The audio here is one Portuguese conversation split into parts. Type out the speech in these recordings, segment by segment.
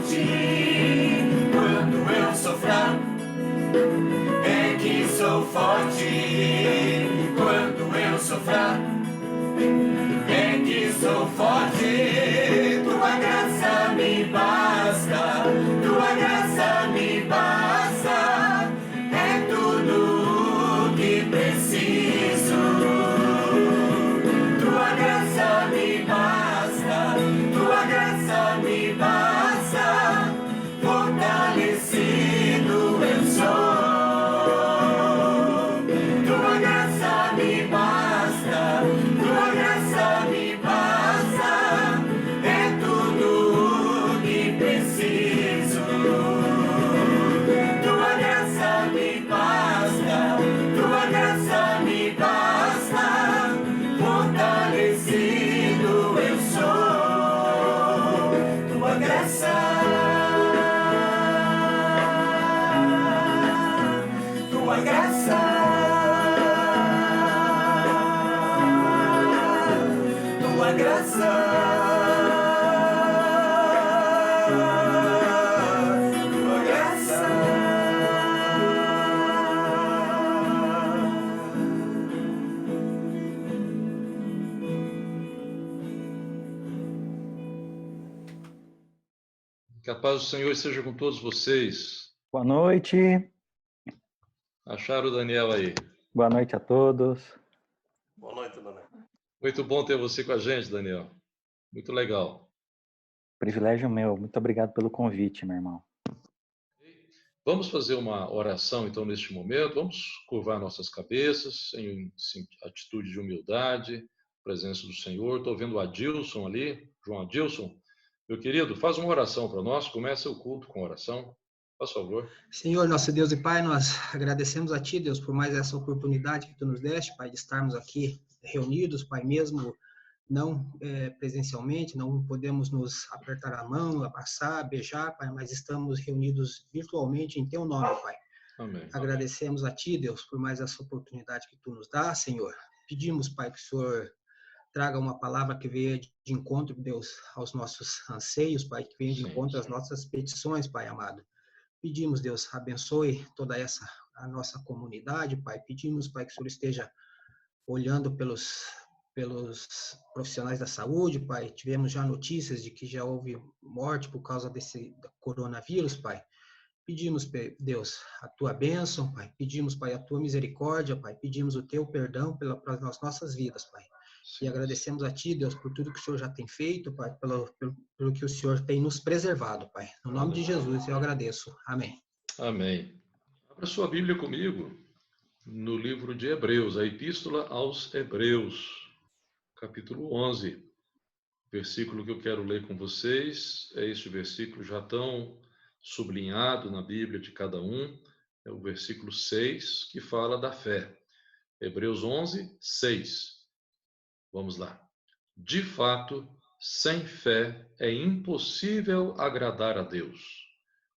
forte. Quando eu sou fraco, é que sou forte. Quando eu sou fraco, é que sou forte. Tua graça me basta, tua graça me basta. É tudo o que preciso. Tua graça me basta, tua graça me basta. Fortalecido eu sou. Tua graça me basta, tua graça me basta. É tudo o que preciso. Tua graça me basta, tua graça me basta. Fortalecido eu sou. Tua graça, tua graça, tua graça, tua graça. Que a paz do Senhor esteja com todos vocês. Boa noite. Acharam o Daniel aí? Boa noite a todos. Boa noite, Daniel. Muito bom ter você com a gente, Daniel. Muito legal. Privilégio meu. Muito obrigado pelo convite, meu irmão. Vamos fazer uma oração, então, neste momento. Vamos curvar nossas cabeças em atitude de humildade, presença do Senhor. Estou vendo o Adilson ali. João Adilson, meu querido, faz uma oração para nós. Começa o culto com oração. Por favor. Senhor, nosso Deus e Pai, nós agradecemos a Ti, Deus, por mais essa oportunidade que Tu nos deste, Pai, de estarmos aqui reunidos, Pai, mesmo não presencialmente, não podemos nos apertar a mão, abraçar, beijar, Pai, mas estamos reunidos virtualmente em Teu nome, Pai. Amém. Agradecemos a Ti, Deus, por mais essa oportunidade que Tu nos dá, Senhor. Pedimos, Pai, que o Senhor traga uma palavra que venha de encontro, Deus, aos nossos anseios, Pai, que venha de encontro às nossas petições, Pai amado. Pedimos, Deus, abençoe toda a nossa comunidade, Pai. Pedimos, Pai, que o Senhor esteja olhando pelos profissionais da saúde, Pai. Tivemos já notícias de que já houve morte por causa desse coronavírus, Pai. Pedimos, Deus, a Tua bênção, Pai. Pedimos, Pai, a Tua misericórdia, Pai. Pedimos o Teu perdão para as nossas vidas, Pai. E agradecemos a Ti, Deus, por tudo que o Senhor já tem feito, Pai, pelo que o Senhor tem nos preservado, Pai. No nome de Jesus, eu agradeço. Amém. Amém. Abra sua Bíblia comigo no livro de Hebreus, a Epístola aos Hebreus, capítulo 11. O versículo que eu quero ler com vocês é este versículo já tão sublinhado na Bíblia de cada um. É o versículo 6, que fala da fé. Hebreus 11, 6. Vamos lá. De fato, sem fé é impossível agradar a Deus,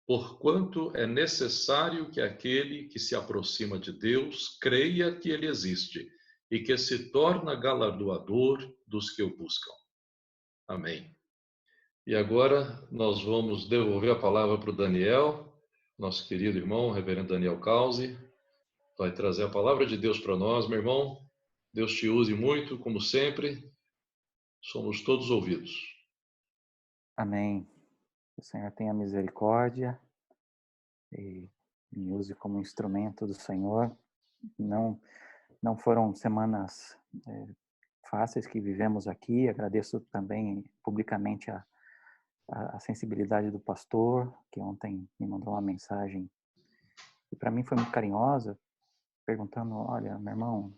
porquanto é necessário que aquele que se aproxima de Deus creia que Ele existe e que se torna galardoador dos que o buscam. Amém. E agora nós vamos devolver a palavra para o Daniel, nosso querido irmão, o reverendo Daniel Causi. Vai trazer a palavra de Deus para nós, meu irmão. Deus te use muito, como sempre. Somos todos ouvidos. Amém. O Senhor tenha misericórdia e me use como instrumento do Senhor. Não foram semanas fáceis que vivemos aqui. Agradeço também publicamente a sensibilidade do pastor, que ontem me mandou uma mensagem e para mim foi muito carinhosa, perguntando: olha, meu irmão,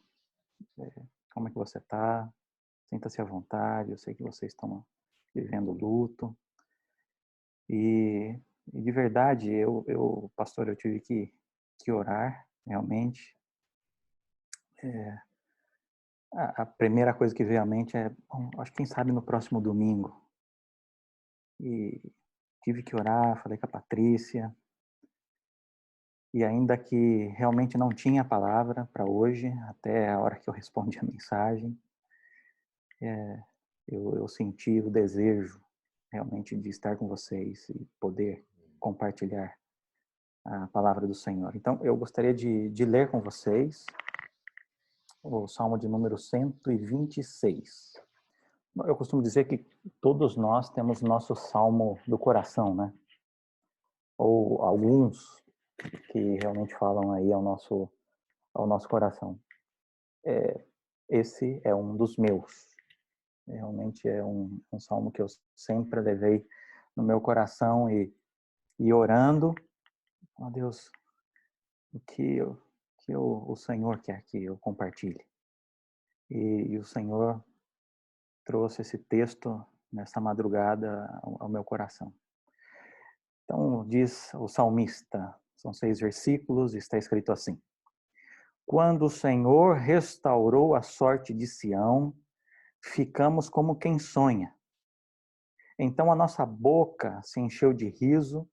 como é que você está? Sinta-se à vontade, eu sei que vocês estão vivendo luto. E de verdade, pastor, eu tive que orar, realmente. A primeira coisa que veio à mente é, bom, acho que quem sabe no próximo domingo. E tive que orar, falei com a Patrícia. E ainda que realmente não tinha palavra para hoje, até a hora que eu respondi a mensagem, eu senti o desejo realmente de estar com vocês e poder compartilhar a palavra do Senhor. Então, eu gostaria de ler com vocês o Salmo de número 126. Eu costumo dizer que todos nós temos nosso salmo do coração, né? Ou alguns que realmente falam aí ao nosso coração. Esse é um dos meus. Realmente é um salmo que eu sempre levei no meu coração e orando, ó Deus, o Senhor quer que eu compartilhe. E o Senhor trouxe esse texto nessa madrugada ao meu coração. Então, diz o salmista, são 6 versículos, está escrito assim: Quando o Senhor restaurou a sorte de Sião, ficamos como quem sonha. Então a nossa boca se encheu de riso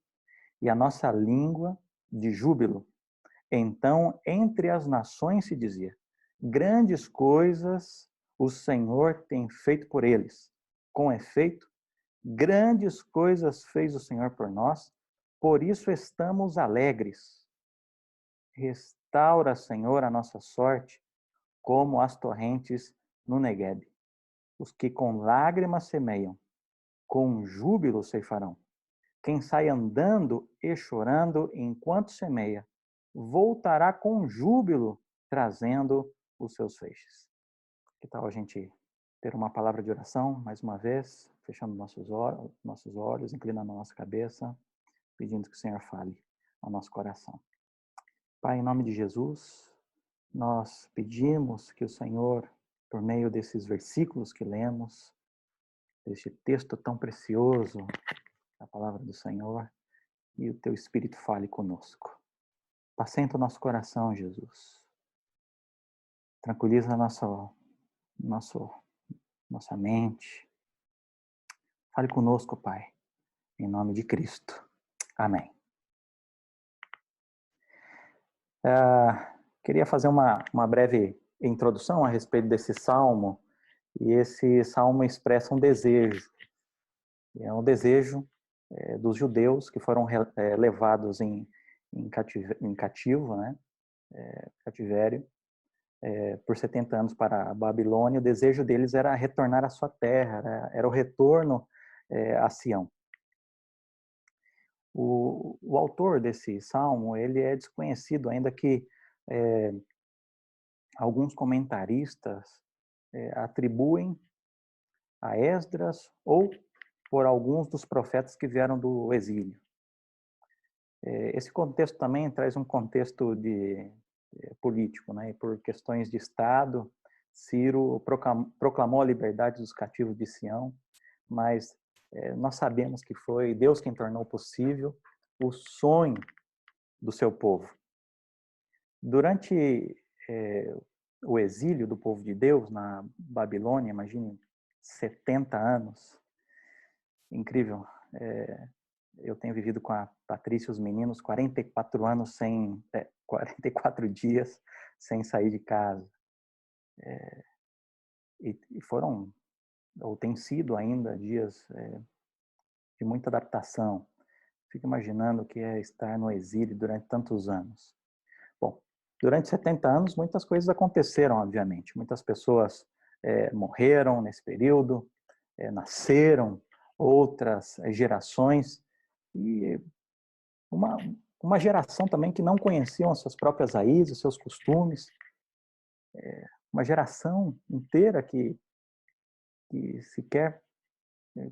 e a nossa língua de júbilo. Então, entre as nações se dizia: grandes coisas o Senhor tem feito por eles. Com efeito, grandes coisas fez o Senhor por nós, por isso estamos alegres. Restaura, Senhor, a nossa sorte, como as torrentes no Neguebe. Os que com lágrimas semeiam, com júbilo ceifarão. Quem sai andando e chorando enquanto semeia, voltará com júbilo, trazendo os seus feixes. Que tal a gente ter uma palavra de oração, mais uma vez, fechando nossos olhos, inclinando a nossa cabeça, pedindo que o Senhor fale ao nosso coração. Pai, em nome de Jesus, nós pedimos que o Senhor, por meio desses versículos que lemos, deste texto tão precioso, a palavra do Senhor, e o teu Espírito fale conosco. Apacenta o nosso coração, Jesus. Tranquiliza nossa mente. Fale conosco, Pai, em nome de Cristo. Amém. Queria fazer uma breve introdução a respeito desse salmo, e esse salmo expressa um desejo. É um desejo dos judeus que foram levados em cativo, né? Cativério, por 70 anos para a Babilônia. O desejo deles era retornar à sua terra, era o retorno a Sião. O autor desse salmo, ele é desconhecido, ainda que alguns comentaristas atribuem a Esdras ou por alguns dos profetas que vieram do exílio. Esse contexto também traz um contexto político, né? E por questões de Estado, Ciro proclamou a liberdade dos cativos de Sião, mas nós sabemos que foi Deus quem tornou possível o sonho do seu povo. Durante o exílio do povo de Deus na Babilônia, imagine 70 anos, incrível. Eu tenho vivido com a Patrícia e os meninos 44 anos 44 dias sem sair de casa. E foram, ou tem sido ainda, dias de muita adaptação. Fico imaginando o que é estar no exílio durante tantos anos. Bom, durante 70 anos, muitas coisas aconteceram, obviamente. Muitas pessoas morreram nesse período, nasceram outras gerações, e uma geração também que não conheciam as suas próprias raízes, os seus costumes, uma geração inteira que sequer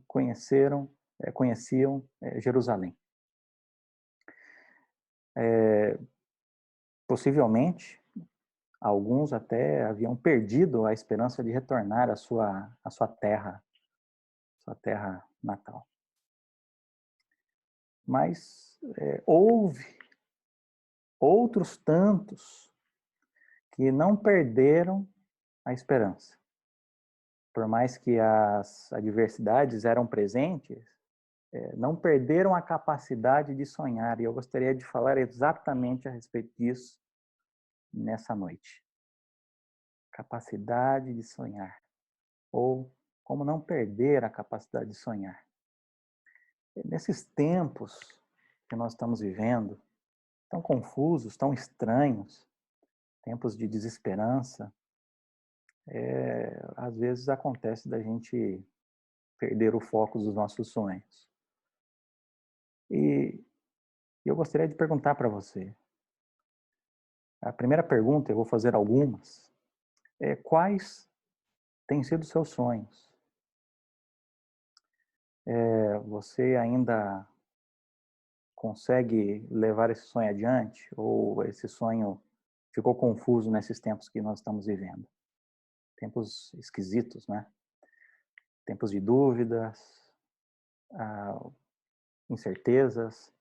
conheciam Jerusalém. Possivelmente, alguns até haviam perdido a esperança de retornar à sua terra natal. Mas houve outros tantos que não perderam a esperança. Por mais que as adversidades eram presentes, não perderam a capacidade de sonhar. E eu gostaria de falar exatamente a respeito disso nessa noite. Capacidade de sonhar. Ou como não perder a capacidade de sonhar. Nesses tempos que nós estamos vivendo, tão confusos, tão estranhos, tempos de desesperança, às vezes acontece da gente perder o foco dos nossos sonhos. E eu gostaria de perguntar para você. A primeira pergunta, eu vou fazer algumas, quais têm sido os seus sonhos? Você ainda consegue levar esse sonho adiante? Ou esse sonho ficou confuso nesses tempos que nós estamos vivendo? Tempos esquisitos, né? Tempos de dúvidas, incertezas,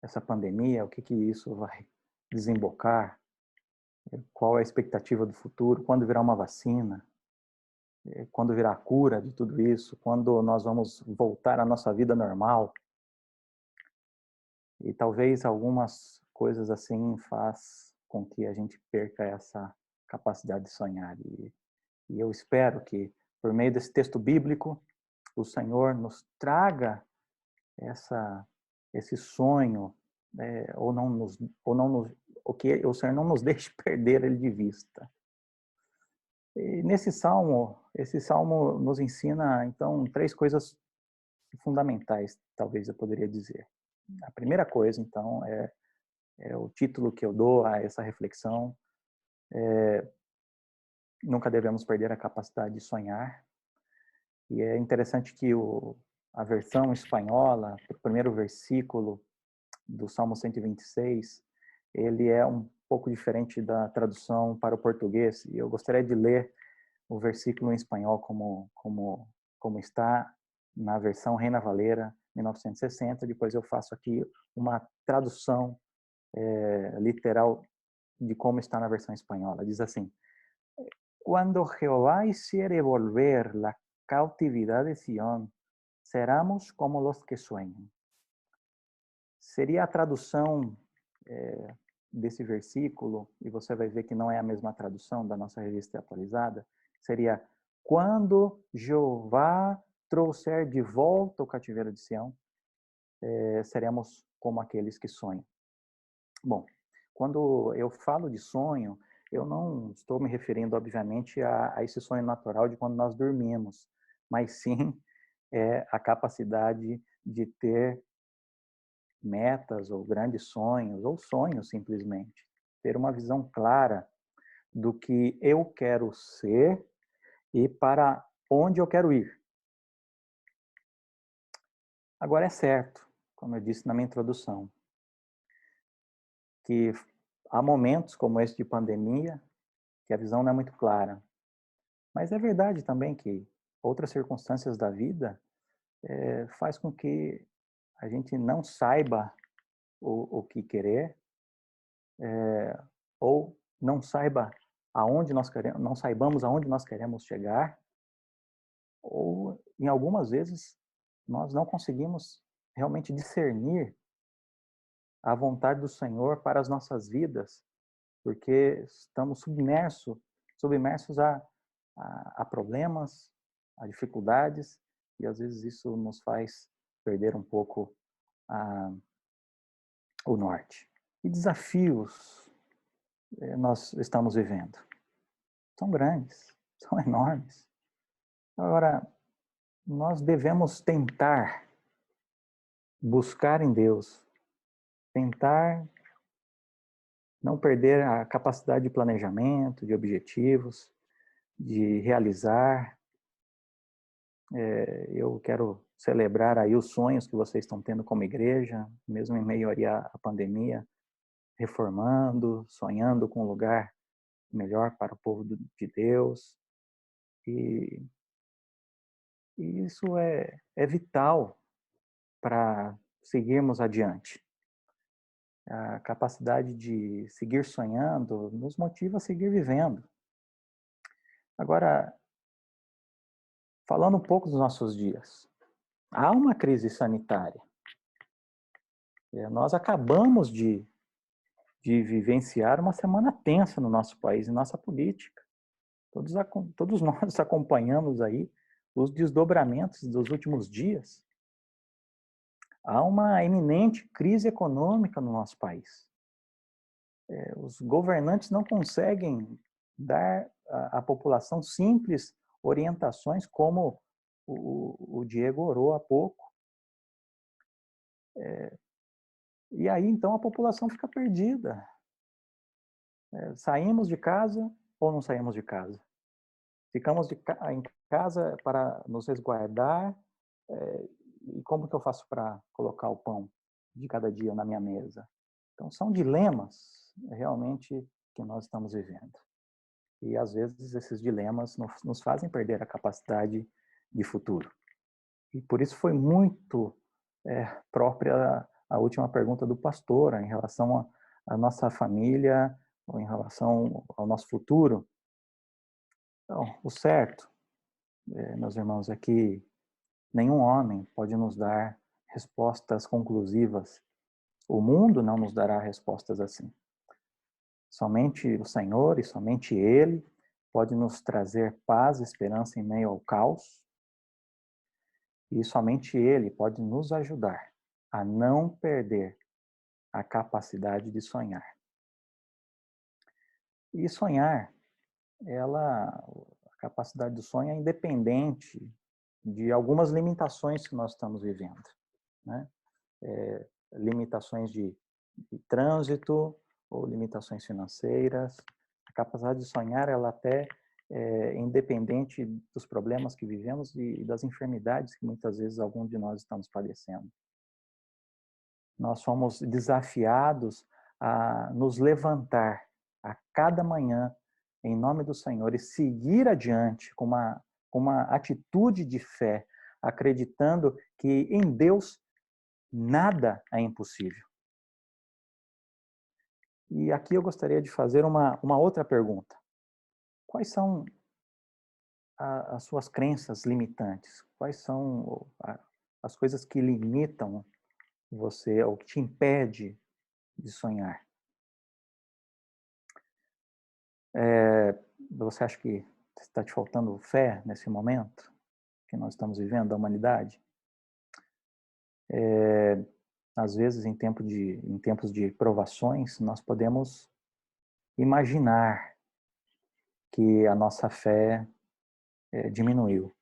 essa pandemia, o que isso vai desembocar? Qual é a expectativa do futuro? Quando virá uma vacina? Quando virá a cura de tudo isso? Quando nós vamos voltar à nossa vida normal? E talvez algumas coisas assim faz com que a gente perca essa capacidade de sonhar. E eu espero que, por meio desse texto bíblico, o Senhor nos traga esse sonho, que o Senhor não nos deixe perder ele de vista. E esse salmo nos ensina, então, 3 coisas fundamentais, talvez eu poderia dizer. A primeira coisa, então, é o título que eu dou a essa reflexão. Nunca devemos perder a capacidade de sonhar. E é interessante que a versão espanhola, o primeiro versículo do Salmo 126, ele é um pouco diferente da tradução para o português. E eu gostaria de ler o versículo em espanhol como está na versão Reina Valera 1960. Depois eu faço aqui uma tradução literal de como está na versão espanhola. Diz assim: Cuando Jehová hiciere volver la cautividad de Sión, seremos como los que sueñan. Seria a tradução desse versículo, e você vai ver que não é a mesma tradução da nossa revista atualizada, seria: quando Jeová trouxer de volta o cativeiro de Sião, seremos como aqueles que sonham. Bom, quando eu falo de sonho, eu não estou me referindo, obviamente, a esse sonho natural de quando nós dormimos, mas sim a capacidade de ter metas ou grandes sonhos, ou sonhos simplesmente. Ter uma visão clara do que eu quero ser e para onde eu quero ir. Agora é certo, como eu disse na minha introdução, que há momentos como esse de pandemia que a visão não é muito clara. Mas é verdade também que outras circunstâncias da vida faz com que a gente não saiba o que querer, ou não saibamos aonde nós queremos chegar, ou em algumas vezes nós não conseguimos realmente discernir a vontade do Senhor para as nossas vidas, porque estamos submersos a problemas, a dificuldades, e às vezes isso nos faz perder um pouco o norte. Que desafios nós estamos vivendo? São grandes, são enormes. Agora, nós devemos tentar buscar em Deus, tentar não perder a capacidade de planejamento, de objetivos, de realizar. Eu quero celebrar aí os sonhos que vocês estão tendo como igreja, mesmo em meio à pandemia, reformando, sonhando com um lugar melhor para o povo de Deus. E isso é vital para seguirmos adiante. A capacidade de seguir sonhando nos motiva a seguir vivendo. Agora, falando um pouco dos nossos dias, há uma crise sanitária. Nós acabamos de vivenciar uma semana tensa no nosso país, em nossa política. Todos nós acompanhamos aí os desdobramentos dos últimos dias. há uma eminente crise econômica no nosso país. Os governantes não conseguem dar à população simples orientações, como o Diego orou há pouco. E aí, então, a população fica perdida. Saímos de casa ou não saímos de casa? Ficamos em casa para nos resguardar. E como que eu faço para colocar o pão de cada dia na minha mesa? Então, são dilemas, realmente, que nós estamos vivendo. E, às vezes, esses dilemas nos fazem perder a capacidade de futuro. E, por isso, foi muito própria a última pergunta do pastor, em relação à nossa família, ou em relação ao nosso futuro. Então, o certo, meus irmãos, é que nenhum homem pode nos dar respostas conclusivas. O mundo não nos dará respostas assim. Somente o Senhor e somente Ele pode nos trazer paz e esperança em meio ao caos. E somente Ele pode nos ajudar a não perder a capacidade de sonhar. E sonhar, a capacidade do sonho é independente de algumas limitações que nós estamos vivendo, né? Limitações de trânsito ou limitações financeiras. A capacidade de sonhar, ela até é independente dos problemas que vivemos e das enfermidades que muitas vezes algum de nós estamos padecendo. Nós somos desafiados a nos levantar a cada manhã em nome do Senhor e seguir adiante com uma atitude de fé, acreditando que em Deus nada é impossível. E aqui eu gostaria de fazer uma outra pergunta. Quais são as suas crenças limitantes? Quais são as coisas que limitam você, ou que te impede de sonhar? Você acha que está te faltando fé nesse momento que nós estamos vivendo, da humanidade? Às vezes, em tempos de provações, nós podemos imaginar que a nossa fé diminuiu.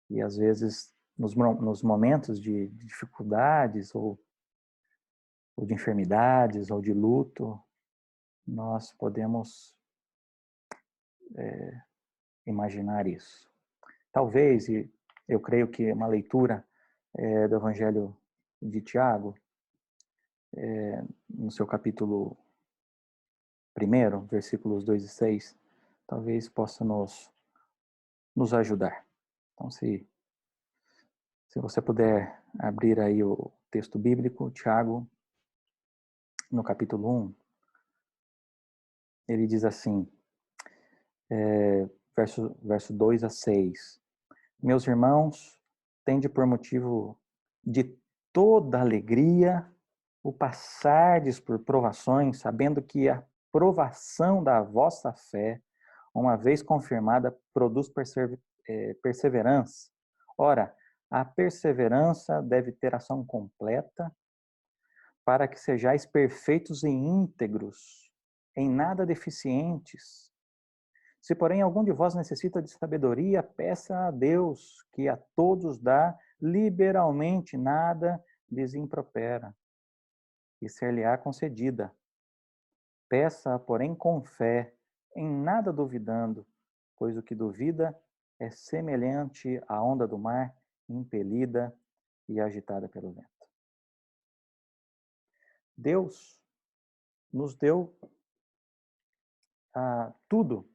E, às vezes, nos momentos de dificuldades, ou de enfermidades, ou de luto, nós podemos imaginar isso. Talvez, e eu creio que uma leitura do Evangelho de Tiago, no seu capítulo 1, versículos 2 e 6, talvez possa nos ajudar. Então, se você puder abrir aí o texto bíblico, Tiago, no capítulo 1, ele diz assim, verso 2 a 6. Meus irmãos, tende por motivo de toda alegria o passardes por provações, sabendo que a provação da vossa fé, uma vez confirmada, produz perseverança. Ora, a perseverança deve ter ação completa, para que sejais perfeitos e íntegros, em nada deficientes. Se, porém, algum de vós necessita de sabedoria, peça a Deus, que a todos dá liberalmente, nada lhes impropera, e ser-lhe-á concedida. Peça, porém, com fé, em nada duvidando, pois o que duvida é semelhante à onda do mar, impelida e agitada pelo vento. Deus nos deu tudo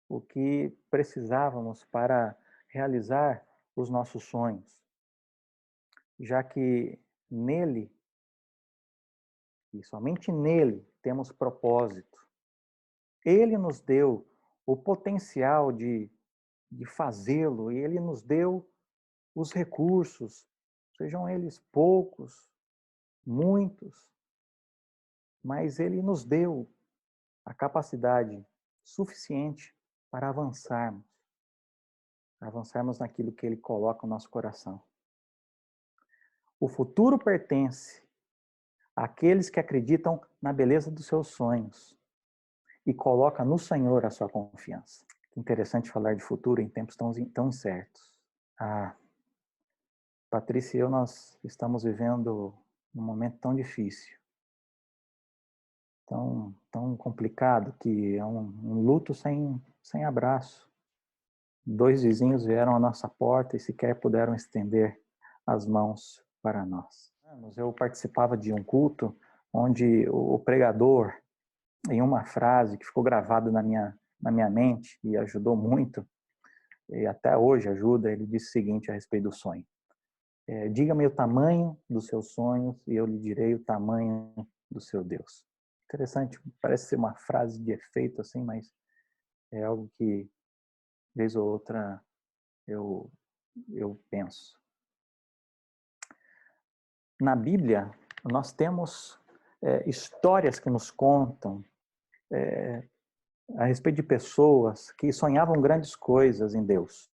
o que precisávamos para realizar os nossos sonhos, já que nele, e somente nele, temos propósito. Ele nos deu o potencial de fazê-lo, e ele nos deu os recursos, sejam eles poucos, muitos, mas ele nos deu a capacidade suficiente para avançarmos naquilo que ele coloca no nosso coração. O futuro pertence àqueles que acreditam na beleza dos seus sonhos e coloca no Senhor a sua confiança. Interessante falar de futuro em tempos tão incertos. Patrícia e eu, nós estamos vivendo um momento tão difícil, tão complicado, que é um luto sem abraço. 2 vizinhos vieram à nossa porta e sequer puderam estender as mãos para nós. Eu participava de um culto onde o pregador, em uma frase que ficou gravada na minha mente e ajudou muito, e até hoje ajuda, ele disse o seguinte a respeito do sonho. Diga-me o tamanho dos seus sonhos e eu lhe direi o tamanho do seu Deus. Interessante, parece ser uma frase de efeito assim, mas é algo que, vez ou outra, eu penso. Na Bíblia, nós temos histórias que nos contam a respeito de pessoas que sonhavam grandes coisas em Deus.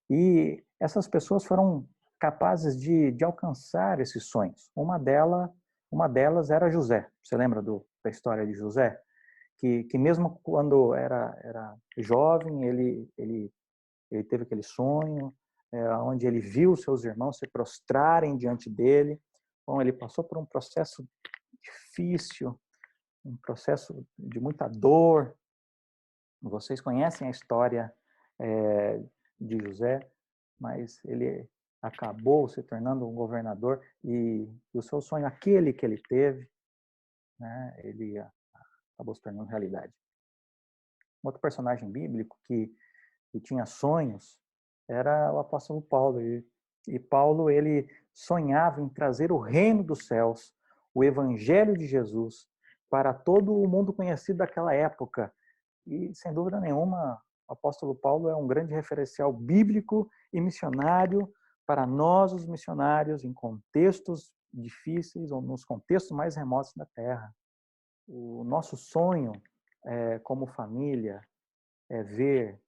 E essas pessoas foram capazes de alcançar esses sonhos. Uma delas era José. Você lembra da história de José? Que mesmo quando era jovem, ele teve aquele sonho, onde ele viu seus irmãos se prostrarem diante dele. Bom, ele passou por um processo difícil, um processo de muita dor. Vocês conhecem a história de José, mas ele acabou se tornando um governador e o seu sonho, aquele que ele teve, né, ele acabou se tornando realidade. Outro personagem bíblico que tinha sonhos era o apóstolo Paulo. E Paulo, ele sonhava em trazer o reino dos céus, o evangelho de Jesus, para todo o mundo conhecido daquela época. E, sem dúvida nenhuma, o apóstolo Paulo é um grande referencial bíblico e missionário para nós, os missionários, em contextos difíceis ou nos contextos mais remotos da terra. O nosso sonho como família é ver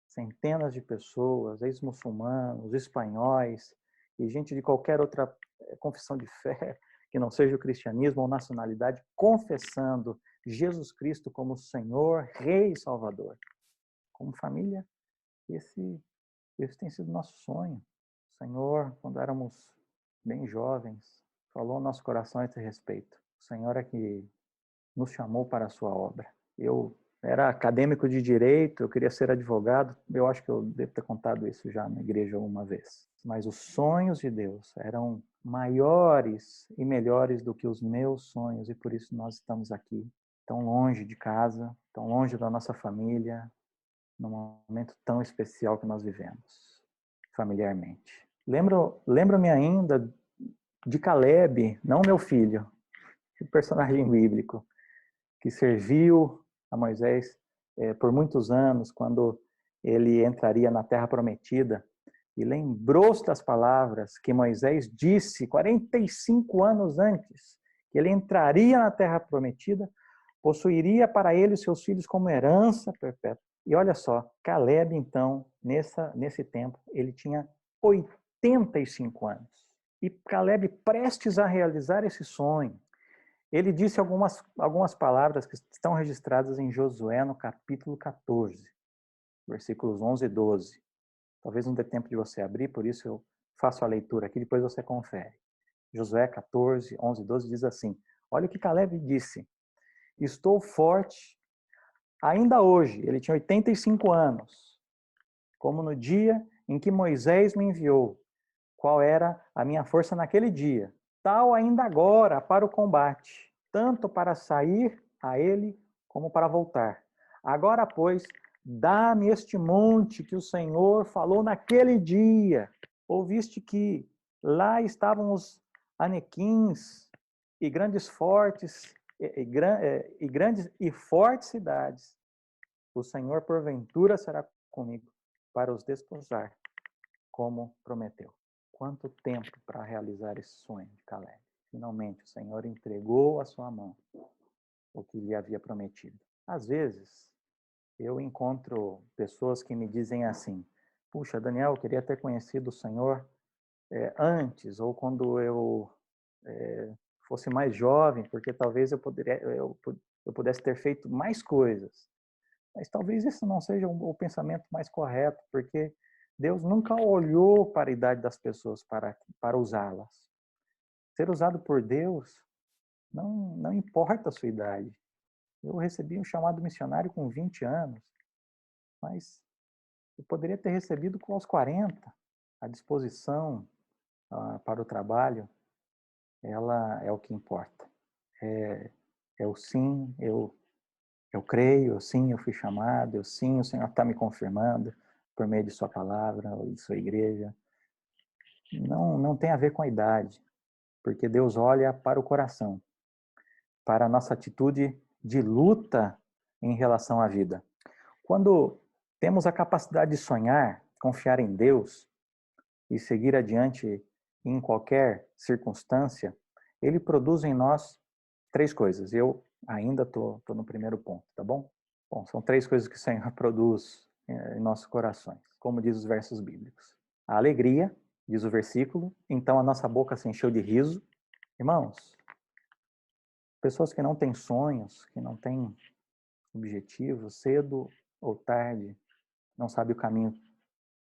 centenas de pessoas, ex-muçulmanos, espanhóis e gente de qualquer outra confissão de fé que não seja o cristianismo ou nacionalidade, confessando Jesus Cristo como Senhor, Rei e Salvador. Como família, esse tem sido nosso sonho. O Senhor, quando éramos bem jovens, falou ao nosso coração a esse respeito. O Senhor é que nos chamou para a sua obra. Eu era acadêmico de direito, eu queria ser advogado, eu acho que eu devo ter contado isso já na igreja alguma vez. Mas os sonhos de Deus eram maiores e melhores do que os meus sonhos, e por isso nós estamos aqui, tão longe de casa, tão longe da nossa família, num momento tão especial que nós vivemos, familiarmente. Lembro-me ainda de Caleb, não meu filho, o personagem bíblico, que serviu a Moisés por muitos anos, quando ele entraria na Terra Prometida, e lembrou-se das palavras que Moisés disse 45 anos antes, que ele entraria na Terra Prometida, possuiria para ele e seus filhos como herança perpétua. E olha só, Caleb, então, nesse tempo, ele tinha 85 anos. E Caleb, prestes a realizar esse sonho, ele disse algumas palavras que estão registradas em Josué, no capítulo 14, versículos 11 e 12. Talvez não dê tempo de você abrir, por isso eu faço a leitura aqui, depois você confere. Josué 14, 11 e 12 diz assim: olha o que Caleb disse. Estou forte ainda hoje, ele tinha 85 anos, como no dia em que Moisés me enviou. Qual era a minha força naquele dia? Tal ainda agora para o combate, tanto para sair a ele como para voltar. Agora, pois, dá-me este monte que o Senhor falou naquele dia. Ouviste que lá estavam os anequins e grandes fortes grandes e fortes cidades. O Senhor porventura será comigo para os desposar, como prometeu. Quanto tempo para realizar esse sonho de Caleb? Finalmente o Senhor entregou à sua mão o que lhe havia prometido. Às vezes eu encontro pessoas que me dizem assim: puxa, Daniel, eu queria ter conhecido o Senhor antes, ou quando eu fosse mais jovem, porque talvez eu pudesse ter feito mais coisas. Mas talvez isso não seja o pensamento mais correto, porque Deus nunca olhou para a idade das pessoas para usá-las. Ser usado por Deus não importa a sua idade. Eu recebi um chamado missionário com 20 anos, mas eu poderia ter recebido aos 40. A disposição para o trabalho, ela é o que importa. É o sim, eu creio, sim, eu fui chamado, sim, o Senhor está me confirmando por meio de sua palavra, ou de sua igreja. Não tem a ver com a idade, porque Deus olha para o coração, para a nossa atitude de luta em relação à vida. Quando temos a capacidade de sonhar, confiar em Deus e seguir adiante em qualquer circunstância, Ele produz em nós 3 coisas. Eu ainda estou no primeiro ponto, tá bom? Bom, são 3 coisas que o Senhor produz em nossos corações, como diz os versos bíblicos. A alegria, diz o versículo, então a nossa boca se encheu de riso. Irmãos, pessoas que não têm sonhos, que não têm objetivos, cedo ou tarde, não sabem o caminho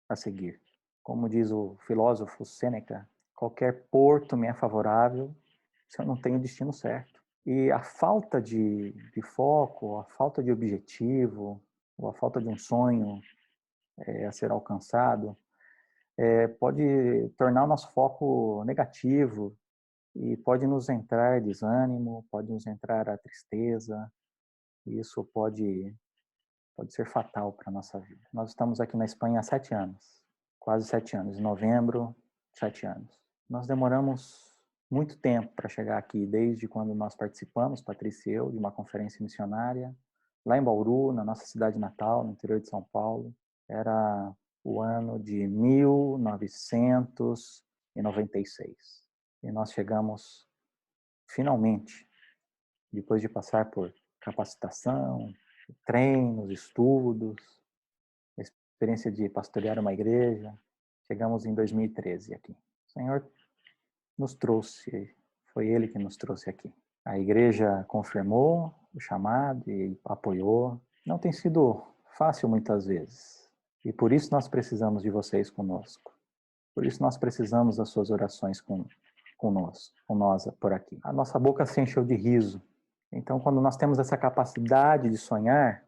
a seguir. Como diz o filósofo Sêneca, qualquer porto me é favorável se eu não tenho o destino certo. E a falta de foco, a falta de objetivo, ou a falta de um sonho a ser alcançado, pode tornar o nosso foco negativo e pode nos entrar desânimo, pode nos entrar a tristeza, e isso pode ser fatal para a nossa vida. Nós estamos aqui na Espanha há 7 anos, quase 7 anos, em novembro, 7 anos. Nós demoramos muito tempo para chegar aqui, desde quando nós participamos, Patrícia e eu, de uma conferência missionária, lá em Bauru, na nossa cidade natal, no interior de São Paulo. Era o ano de 1996. E nós chegamos, finalmente, depois de passar por capacitação, treinos, estudos, experiência de pastorear uma igreja, chegamos em 2013 aqui. O Senhor nos trouxe, foi Ele que nos trouxe aqui. A igreja confirmou o chamado e apoiou. Não tem sido fácil muitas vezes. E por isso nós precisamos de vocês conosco. Por isso nós precisamos das suas orações com nós por aqui. A nossa boca se encheu de riso. Então, quando nós temos essa capacidade de sonhar,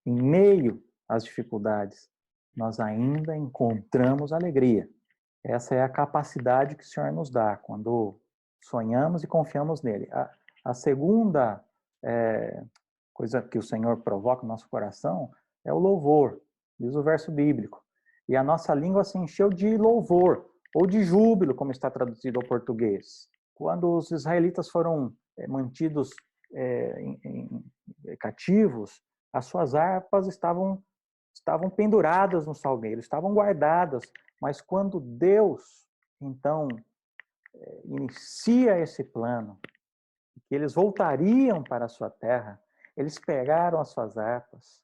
em meio às dificuldades, nós ainda encontramos alegria. Essa é a capacidade que o Senhor nos dá quando sonhamos e confiamos nele. A segunda coisa que o Senhor provoca no nosso coração é o louvor, diz o verso bíblico. E a nossa língua se encheu de louvor, ou de júbilo, como está traduzido ao português. Quando os israelitas foram mantidos cativos, as suas harpas estavam penduradas no salgueiro, estavam guardadas. Mas quando Deus, então, inicia esse plano, que eles voltariam para a sua terra, eles pegaram as suas harpas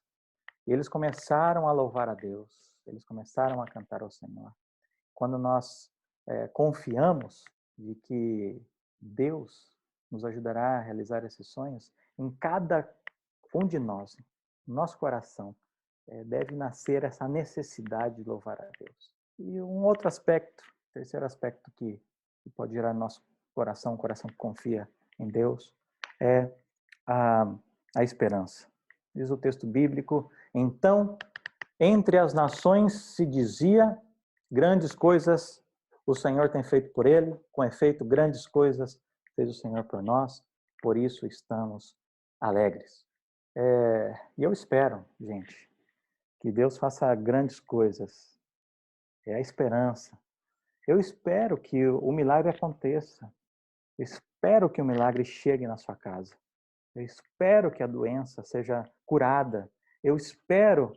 e eles começaram a louvar a Deus, eles começaram a cantar ao Senhor. Quando nós confiamos de que Deus nos ajudará a realizar esses sonhos, em cada um de nós, no nosso coração, deve nascer essa necessidade de louvar a Deus. E um outro aspecto, terceiro aspecto que pode gerar no nosso coração, um coração que confia em Deus, é a esperança. Diz o texto bíblico, então, entre as nações se dizia, grandes coisas o Senhor tem feito por ele, com efeito, grandes coisas fez o Senhor por nós, por isso estamos alegres. E eu espero, gente, que Deus faça grandes coisas. É a esperança. Eu espero que o milagre aconteça. Eu espero que o milagre chegue na sua casa. Eu espero que a doença seja curada. Eu espero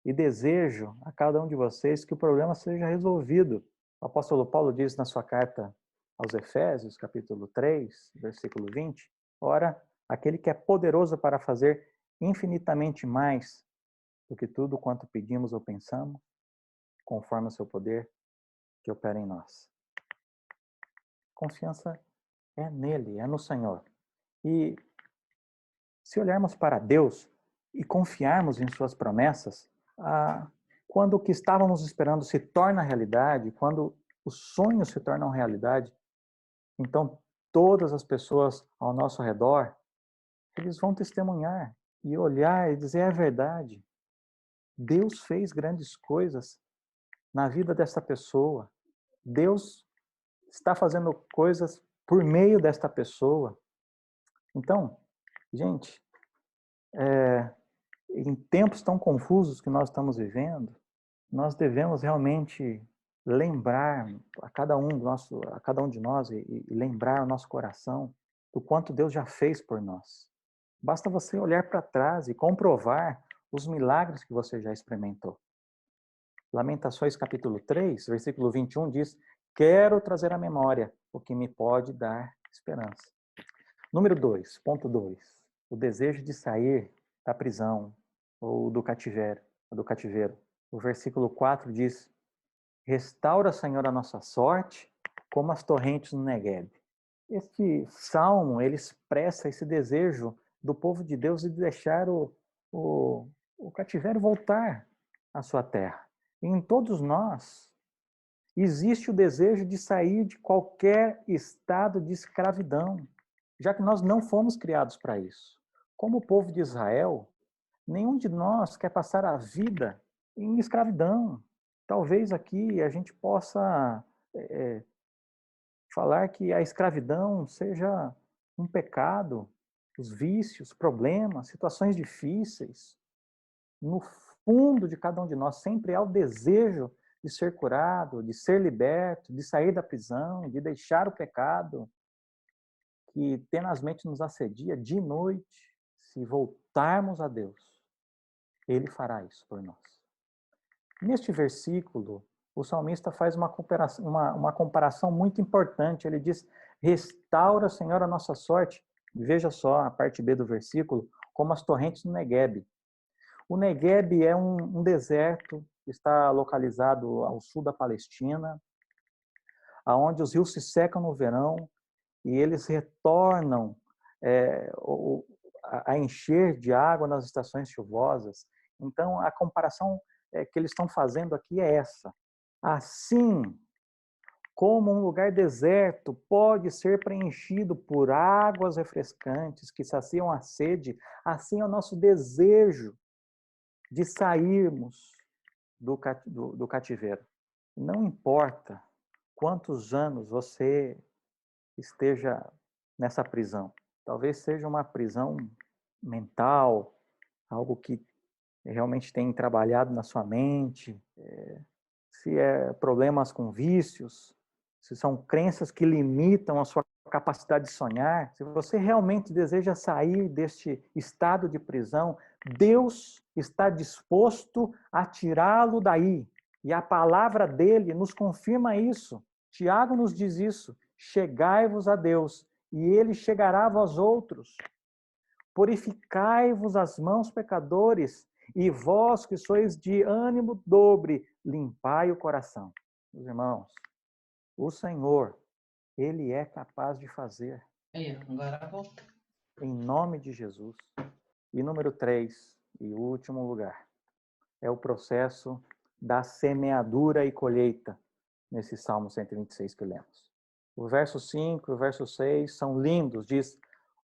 e desejo a cada um de vocês que o problema seja resolvido. O apóstolo Paulo diz na sua carta aos Efésios, capítulo 3, versículo 20, ora, aquele que é poderoso para fazer infinitamente mais do que tudo quanto pedimos ou pensamos, conforme o seu poder, que opera em nós. Confiança é nele, é no Senhor. E se olharmos para Deus e confiarmos em suas promessas, quando o que estávamos esperando se torna realidade, quando os sonhos se tornam realidade, então todas as pessoas ao nosso redor, eles vão testemunhar e olhar e dizer: é verdade. Deus fez grandes coisas na vida dessa pessoa. Deus está fazendo coisas por meio desta pessoa. Então, gente, em tempos tão confusos que nós estamos vivendo, nós devemos realmente lembrar a cada um de nós e lembrar o nosso coração do quanto Deus já fez por nós. Basta você olhar para trás e comprovar os milagres que você já experimentou. Lamentações capítulo 3, versículo 21 diz: quero trazer à memória o que me pode dar esperança. Número 2, ponto 2, o desejo de sair da prisão ou do cativeiro. O versículo 4 diz: restaura, Senhor, a nossa sorte, como as torrentes no Negueb. Este salmo, ele expressa esse desejo do povo de Deus de deixar o cativeiro voltar à sua terra. E em todos nós existe o desejo de sair de qualquer estado de escravidão, já que nós não fomos criados para isso. Como o povo de Israel, nenhum de nós quer passar a vida em escravidão. Talvez aqui a gente possa falar que a escravidão seja um pecado, os vícios, problemas, situações difíceis. No fundo de cada um de nós sempre há o desejo de ser curado, de ser liberto, de sair da prisão, de deixar o pecado que tenazmente nos assedia de noite. Se voltarmos a Deus, Ele fará isso por nós. Neste versículo, o salmista faz uma comparação muito importante. Ele diz: restaura, Senhor, a nossa sorte. Veja só a parte B do versículo, como as torrentes do Negueb. O Negueb é um deserto que está localizado ao sul da Palestina, onde os rios se secam no verão e eles retornam a encher de água nas estações chuvosas. Então, a comparação que eles estão fazendo aqui é essa. Assim como um lugar deserto pode ser preenchido por águas refrescantes que saciam a sede, assim é o nosso desejo de sairmos do cativeiro. Não importa quantos anos você esteja nessa prisão. Talvez seja uma prisão mental, algo que realmente tem trabalhado na sua mente, se é problemas com vícios, se são crenças que limitam a sua capacidade de sonhar. Se você realmente deseja sair deste estado de prisão, Deus está disposto a tirá-lo daí. E a palavra dele nos confirma isso. Tiago nos diz isso: chegai-vos a Deus, e ele chegará a vós outros. Purificai-vos as mãos, pecadores, e vós que sois de ânimo dobre, limpai o coração. Meus irmãos, o Senhor, Ele é capaz de fazer. Agora volta. Em nome de Jesus. E número 3, e último lugar, é o processo da semeadura e colheita, nesse Salmo 126 que lemos. O verso 5 e o verso 6 são lindos, diz: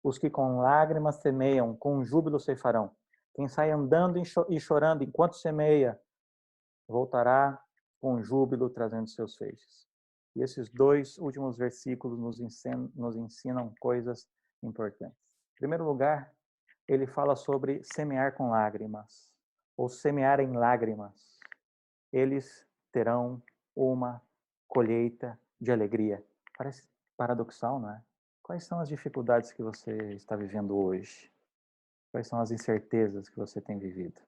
os que com lágrimas semeiam, com júbilo ceifarão. Quem sai andando e chorando enquanto semeia, voltará com júbilo trazendo seus feixes. E esses 2 últimos versículos nos ensinam coisas importantes. Em primeiro lugar, ele fala sobre semear com lágrimas, ou semear em lágrimas. Eles terão uma colheita de alegria. Parece paradoxal, não é? Quais são as dificuldades que você está vivendo hoje? Quais são as incertezas que você tem vivido?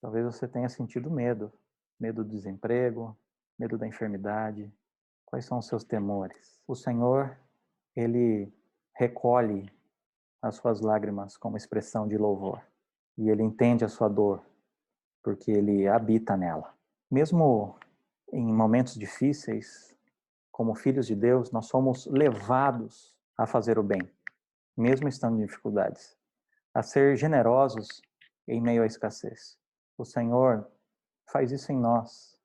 Talvez você tenha sentido medo do desemprego, medo da enfermidade. Quais são os seus temores? O Senhor, Ele recolhe as suas lágrimas como expressão de louvor. E Ele entende a sua dor, porque Ele habita nela. Mesmo em momentos difíceis, como filhos de Deus, nós somos levados a fazer o bem, mesmo estando em dificuldades, a ser generosos em meio à escassez. O Senhor faz isso em nós,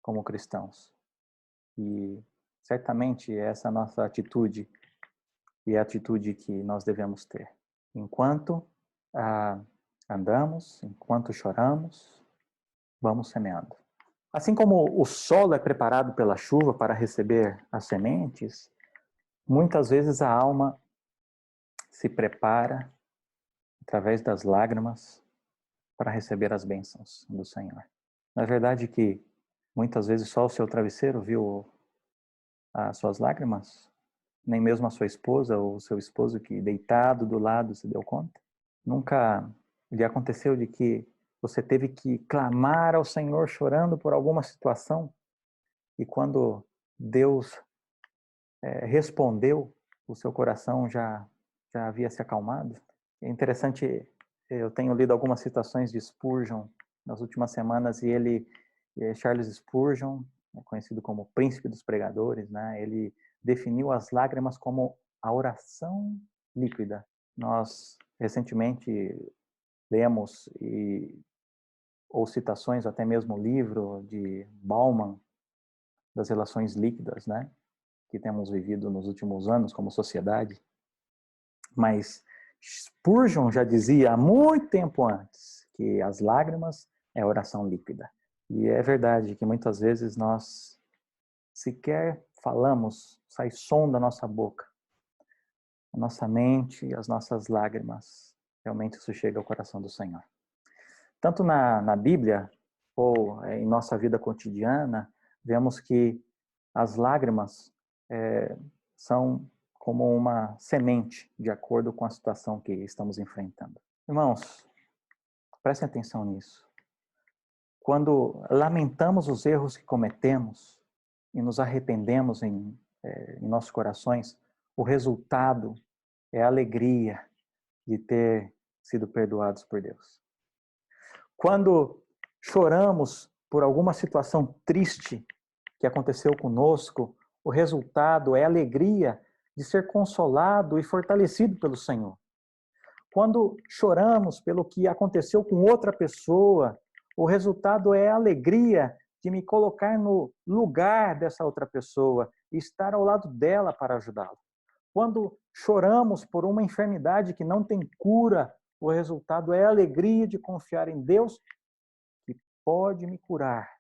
como cristãos. E certamente essa é a nossa atitude e a atitude que nós devemos ter. Enquanto andamos, enquanto choramos, vamos semeando. Assim como o solo é preparado pela chuva para receber as sementes, muitas vezes a alma se prepara através das lágrimas para receber as bênçãos do Senhor. Na verdade que muitas vezes só o seu travesseiro viu as suas lágrimas, nem mesmo a sua esposa ou o seu esposo que deitado do lado se deu conta. Nunca lhe aconteceu de que você teve que clamar ao Senhor chorando por alguma situação e quando Deus respondeu, o seu coração já havia se acalmado? É interessante, eu tenho lido algumas citações de Spurgeon nas últimas semanas e Charles Spurgeon, conhecido como o príncipe dos pregadores, né? Ele definiu as lágrimas como a oração líquida. Nós recentemente lemos ou citações, até mesmo o livro de Bauman, das relações líquidas, né? Que temos vivido nos últimos anos como sociedade. Mas Spurgeon já dizia há muito tempo antes que as lágrimas é oração líquida. E é verdade que muitas vezes nós sequer falamos, sai som da nossa boca. A nossa mente, as nossas lágrimas, realmente isso chega ao coração do Senhor. Tanto na Bíblia ou em nossa vida cotidiana, vemos que as lágrimas são como uma semente, de acordo com a situação que estamos enfrentando. Irmãos, prestem atenção nisso. Quando lamentamos os erros que cometemos e nos arrependemos em nossos corações, o resultado é a alegria de ter sido perdoados por Deus. Quando choramos por alguma situação triste que aconteceu conosco, o resultado é a alegria de ser consolado e fortalecido pelo Senhor. Quando choramos pelo que aconteceu com outra pessoa, o resultado é a alegria de me colocar no lugar dessa outra pessoa e estar ao lado dela para ajudá-la. Quando choramos por uma enfermidade que não tem cura, o resultado é a alegria de confiar em Deus que pode me curar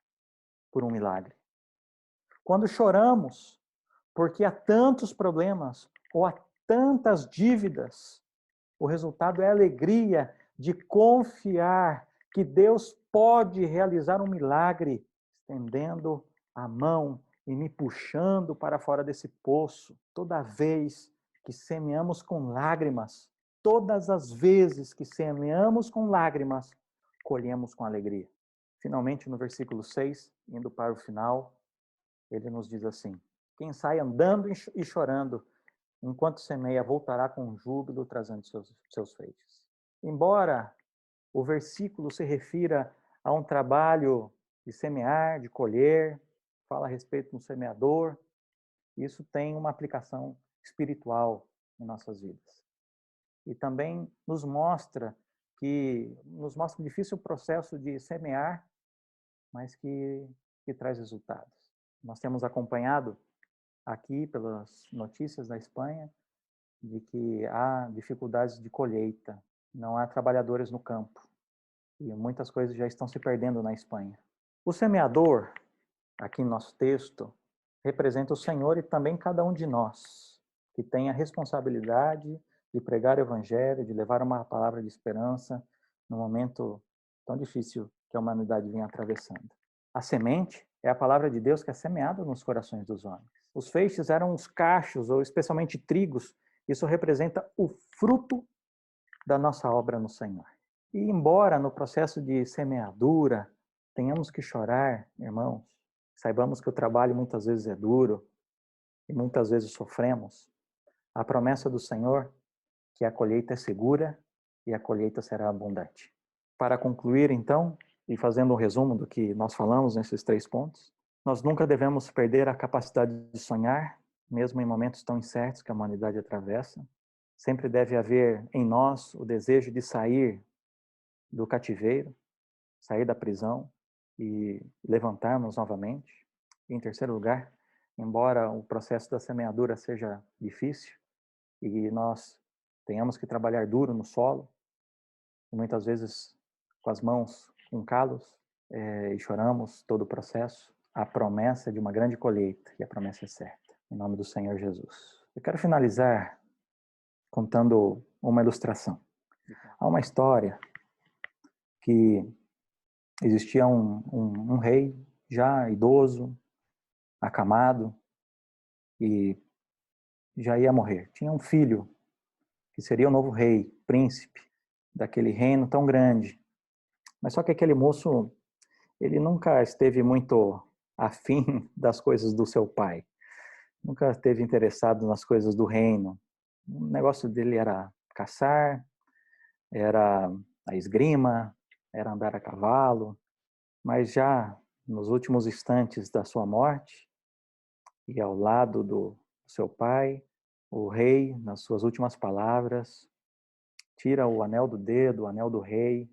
por um milagre. Quando choramos porque há tantos problemas ou há tantas dívidas, o resultado é a alegria de confiar que Deus pode realizar um milagre, estendendo a mão e me puxando para fora desse poço. Toda vez que semeamos com lágrimas, todas as vezes que semeamos com lágrimas, colhemos com alegria. Finalmente, no versículo 6, indo para o final, ele nos diz assim: quem sai andando e chorando, enquanto semeia, voltará com júbilo, trazendo seus feixes. Embora o versículo se refira a um trabalho de semear, de colher, fala a respeito do semeador, isso tem uma aplicação espiritual em nossas vidas. E também nos mostra um difícil processo de semear, mas que traz resultados. Nós temos acompanhado aqui pelas notícias da Espanha de que há dificuldades de colheita, não há trabalhadores no campo e muitas coisas já estão se perdendo na Espanha. O semeador, aqui no nosso texto, representa o Senhor e também cada um de nós, que tem a responsabilidade de pregar o evangelho, de levar uma palavra de esperança no momento tão difícil que a humanidade vem atravessando. A semente é a palavra de Deus que é semeada nos corações dos homens. Os feixes eram os cachos, ou especialmente trigos. Isso representa o fruto da nossa obra no Senhor. E embora no processo de semeadura tenhamos que chorar, irmãos, saibamos que o trabalho muitas vezes é duro e muitas vezes sofremos, a promessa do Senhor que a colheita é segura e a colheita será abundante. Para concluir, então, e fazendo um resumo do que nós falamos nesses 3 pontos, Nós nunca devemos perder a capacidade de sonhar, mesmo em momentos tão incertos que a humanidade atravessa. Sempre deve haver em nós o desejo de sair do cativeiro, sair da prisão e levantarmos novamente. E, em terceiro lugar, embora o processo da semeadura seja difícil e nós tenhamos que trabalhar duro no solo, e muitas vezes com as mãos com calos, e choramos todo o processo, a promessa de uma grande colheita, e a promessa é certa, em nome do Senhor Jesus. Eu quero finalizar contando uma ilustração. Há uma história que existia um rei já idoso, acamado, e já ia morrer. Tinha um filho que seria o novo rei, príncipe daquele reino tão grande. Mas só que aquele moço, ele nunca esteve muito afim das coisas do seu pai. Nunca esteve interessado nas coisas do reino. O negócio dele era caçar, era a esgrima, era andar a cavalo. Mas já nos últimos instantes da sua morte, e ao lado do seu pai, o rei, nas suas últimas palavras, tira o anel do dedo, o anel do rei,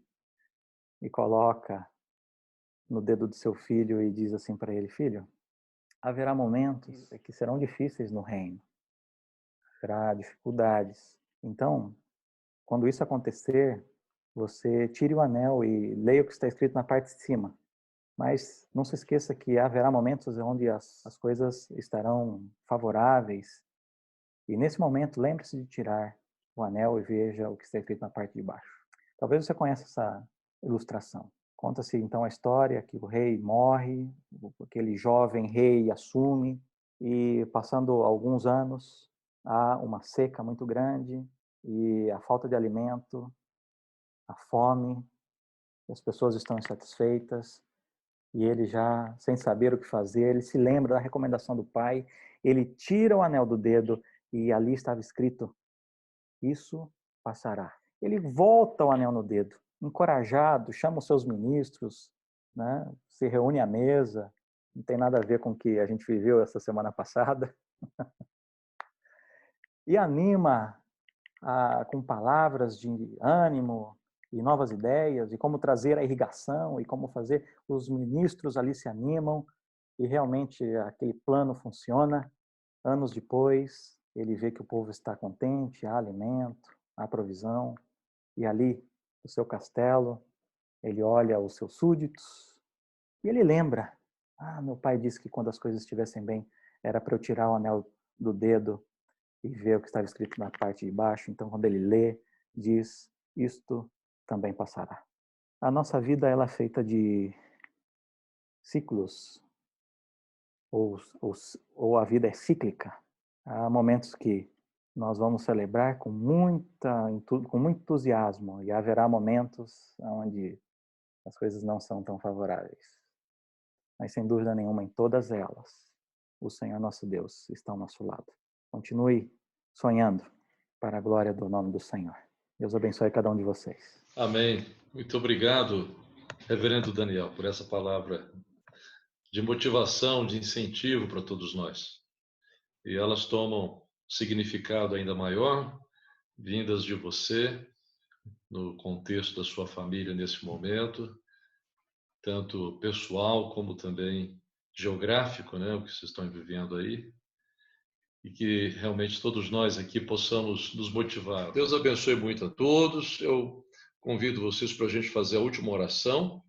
e coloca no dedo do seu filho e diz assim para ele: filho, haverá momentos que serão difíceis no reino, haverá dificuldades. Então, quando isso acontecer, você tire o anel e leia o que está escrito na parte de cima. Mas não se esqueça que haverá momentos onde as coisas estarão favoráveis. E nesse momento, lembre-se de tirar o anel e veja o que está escrito na parte de baixo. Talvez você conheça essa ilustração. Conta-se então a história que o rei morre, aquele jovem rei assume, e passando alguns anos, há uma seca muito grande e a falta de alimento, a fome, as pessoas estão insatisfeitas. E ele já, sem saber o que fazer, ele se lembra da recomendação do pai, ele tira o anel do dedo e ali estava escrito: isso passará. Ele volta o anel no dedo, encorajado, chama os seus ministros, né? Se reúne à mesa, não tem nada a ver com o que a gente viveu essa semana passada, e anima com palavras de ânimo e novas ideias, e como trazer a irrigação, e como fazer. Os ministros ali se animam, e realmente aquele plano funciona. Anos depois, ele vê que o povo está contente, há alimento, há provisão, e ali, no seu castelo, ele olha os seus súditos, e ele lembra: meu pai disse que quando as coisas estivessem bem, era para eu tirar o anel do dedo e ver o que estava escrito na parte de baixo. Então, quando ele lê, diz: isto também passará. A nossa vida, ela é feita de ciclos, ou a vida é cíclica. Há momentos que nós vamos celebrar com muito entusiasmo, e haverá momentos onde as coisas não são tão favoráveis. Mas, sem dúvida nenhuma, em todas elas, o Senhor nosso Deus está ao nosso lado. Continue sonhando para a glória do nome do Senhor. Deus abençoe cada um de vocês. Amém. Muito obrigado, reverendo Daniel, por essa palavra de motivação, de incentivo para todos nós. E elas tomam significado ainda maior, vindas de você, no contexto da sua família nesse momento, tanto pessoal como também geográfico, né, o que vocês estão vivendo aí, e que realmente todos nós aqui possamos nos motivar. Deus abençoe muito a todos. Eu convido vocês para a gente fazer a última oração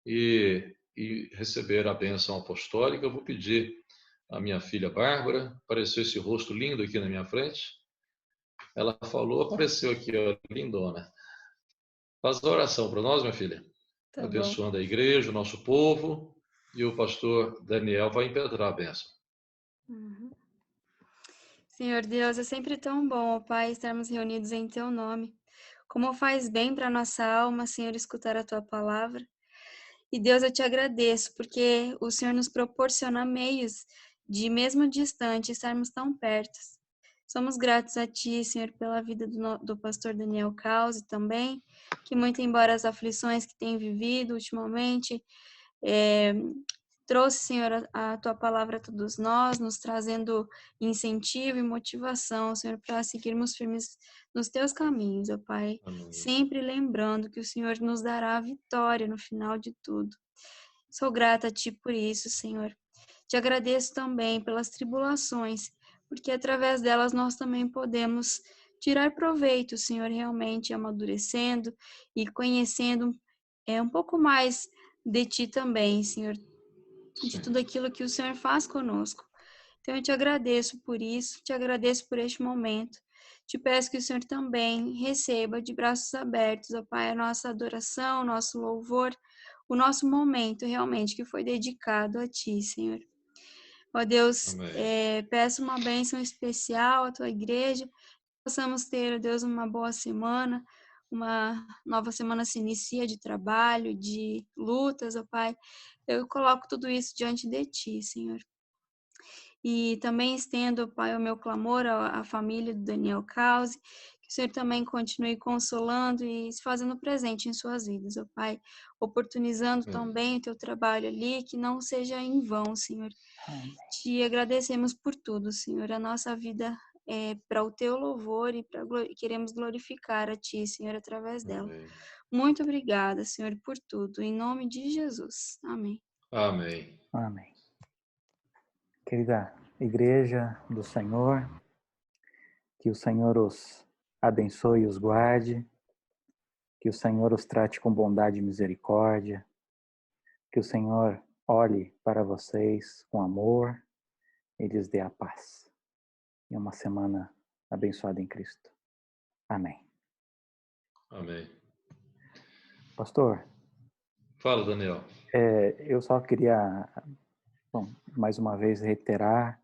e receber a bênção apostólica. Eu vou pedir à minha filha Bárbara, apareceu esse rosto lindo aqui na minha frente. Ela falou, apareceu aqui, ó, lindona. Faz a oração para nós, minha filha. Tá Abençoando bom. a igreja, o nosso povo, e o pastor Daniel vai impetrar a bênção. Uhum. Senhor Deus, é sempre tão bom, ó Pai, estarmos reunidos em Teu nome. Como faz bem para nossa alma, Senhor, escutar a Tua palavra. E Deus, eu te agradeço, porque o Senhor nos proporciona meios de, mesmo distante, estarmos tão perto. Somos gratos a Ti, Senhor, pela vida do pastor Daniel Causi também, que muito embora as aflições que tem vivido ultimamente, trouxe, Senhor, a tua palavra a todos nós, nos trazendo incentivo e motivação, Senhor, para seguirmos firmes nos teus caminhos, ó Pai. Amém. Sempre lembrando que o Senhor nos dará a vitória no final de tudo. Sou grata a Ti por isso, Senhor. Te agradeço também pelas tribulações, porque através delas nós também podemos tirar proveito, Senhor, realmente amadurecendo e conhecendo um pouco mais de Ti também, Senhor, de Sim. tudo aquilo que o Senhor faz conosco. Então eu te agradeço por isso, te agradeço por este momento. Te peço que o Senhor também receba de braços abertos, ó Pai, a nossa adoração, o nosso louvor, o nosso momento realmente que foi dedicado a Ti, Senhor. Ó Deus, Amém. peço uma bênção especial à Tua igreja, que possamos ter, ó Deus, uma boa semana, uma nova semana se inicia de trabalho, de lutas, ó Pai. Eu coloco tudo isso diante de Ti, Senhor. E também estendo, Pai, o meu clamor à família do Daniel Cause, que o Senhor também continue consolando e se fazendo presente em suas vidas, ó Pai, oportunizando também o teu trabalho ali, que não seja em vão, Senhor. Amém. Te agradecemos por tudo, Senhor. A nossa vida é para o teu louvor e queremos glorificar a Ti, Senhor, através dela. Amém. Muito obrigada, Senhor, por tudo. Em nome de Jesus. Amém. Amém. Amém. Querida igreja do Senhor, que o Senhor os abençoe e os guarde, que o Senhor os trate com bondade e misericórdia, que o Senhor olhe para vocês com amor e lhes dê a paz. E uma semana abençoada em Cristo. Amém. Amém. Pastor, Fala, Daniel. eu só queria, mais uma vez, reiterar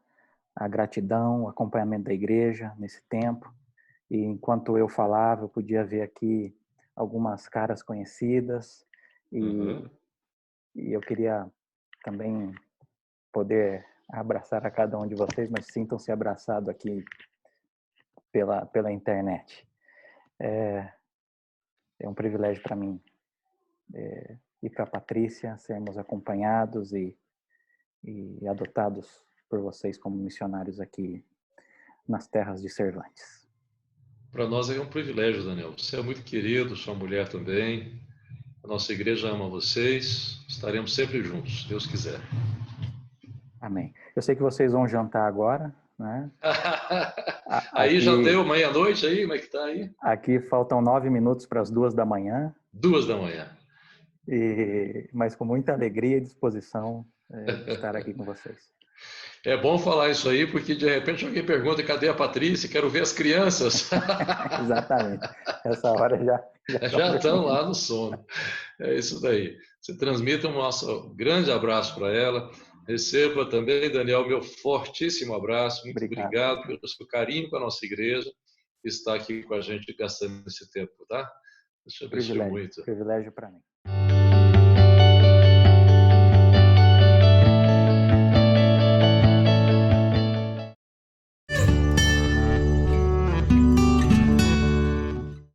a gratidão, o acompanhamento da igreja nesse tempo. E enquanto eu falava, eu podia ver aqui algumas caras conhecidas. E eu queria também poder abraçar a cada um de vocês, mas sintam-se abraçados aqui pela internet. É um privilégio para mim e para a Patrícia sermos acompanhados e adotados por vocês como missionários aqui nas terras de Cervantes. Para nós é um privilégio, Daniel. Você é muito querido, sua mulher também. A nossa igreja ama vocês. Estaremos sempre juntos, se Deus quiser. Amém. Eu sei que vocês vão jantar agora, né? Aí Aqui, já deu meia-noite aí? Como é que tá aí? Aqui faltam 9 minutos para as 2 da manhã. 2 da manhã. Mas com muita alegria e disposição de estar aqui com vocês. É bom falar isso aí, porque de repente alguém pergunta, cadê a Patrícia? Quero ver as crianças. Exatamente. Essa hora já estão lá no sono. É isso daí. Você transmita um nosso grande abraço para ela. Receba também, Daniel, meu fortíssimo abraço. Muito obrigado pelo seu carinho com a nossa igreja e estar aqui com a gente gastando esse tempo, tá? Deus te abençoe muito. Privilégio para mim.